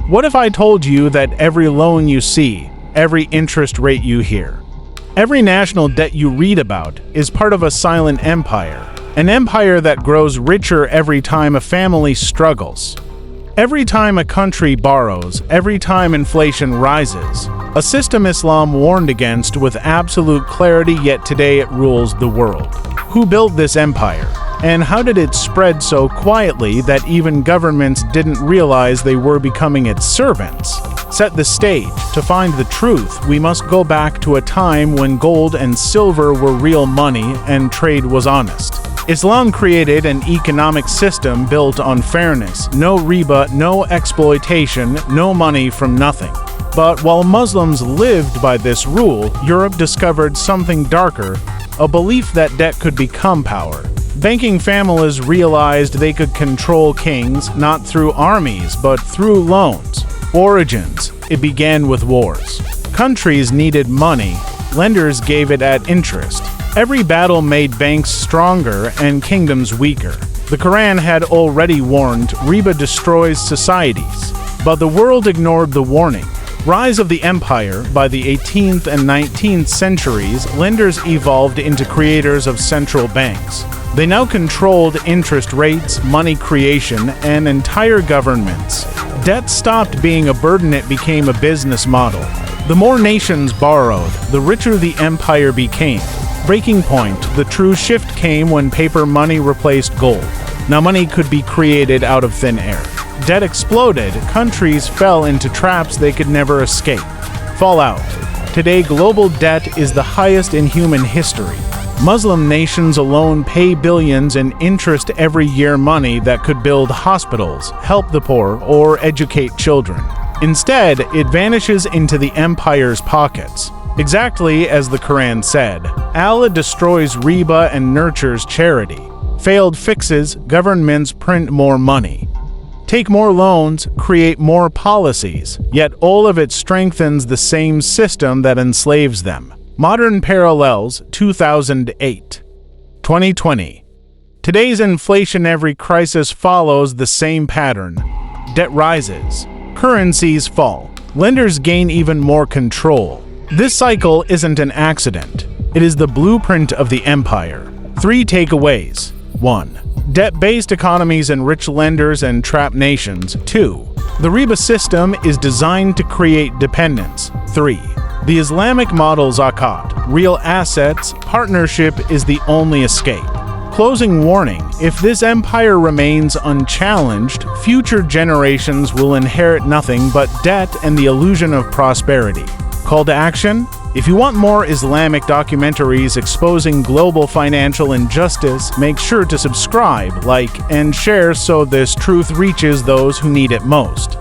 What if I told you that every loan you see, every interest rate you hear, every national debt you read about is part of a silent empire, an empire that grows richer every time a family struggles? Every time a country borrows, every time inflation rises, a system Islam warned against with absolute clarity, yet today it rules the world. Who built this empire? And how did it spread so quietly that even governments didn't realize they were becoming its servants? Set the stage. To find the truth, we must go back to a time when gold and silver were real money and trade was honest. Islam created an economic system built on fairness, no riba, no exploitation, no money from nothing. But while Muslims lived by this rule, Europe discovered something darker, a belief that debt could become power. Banking families realized they could control kings not through armies but through loans. Origins: it began with wars. Countries needed money, lenders gave it at interest. Every battle made banks stronger and kingdoms weaker. The Qur'an had already warned, Riba destroys societies. But the world ignored the warning. Rise of the empire. By the 18th and 19th centuries, lenders evolved into creators of central banks. They now controlled interest rates, money creation, and entire governments. Debt stopped being a burden, it became a business model. The more nations borrowed, the richer the empire became. Breaking point: the true shift came when paper money replaced gold. Now money could be created out of thin air. Debt exploded, countries fell into traps they could never escape. Fallout: today global debt is the highest in human history. Muslim nations alone pay billions in interest every year, money that could build hospitals, help the poor, or educate children. Instead, it vanishes into the empire's pockets. Exactly as the Quran said, Allah destroys riba and nurtures charity. Failed fixes: governments print more money, take more loans, create more policies, yet all of it strengthens the same system that enslaves them. Modern parallels: 2008. 2020. Today's inflation, every crisis follows the same pattern. Debt rises, currencies fall, lenders gain even more control. This cycle isn't an accident. It is the blueprint of the empire. 3 takeaways. 1. Debt-based economies enrich lenders and trap nations. 2. The riba system is designed to create dependence. 3. The Islamic model zakat, real assets, partnership is the only escape. Closing warning: if this empire remains unchallenged, future generations will inherit nothing but debt and the illusion of prosperity. Call to action: if you want more Islamic documentaries exposing global financial injustice, make sure to subscribe, like, and share so this truth reaches those who need it most.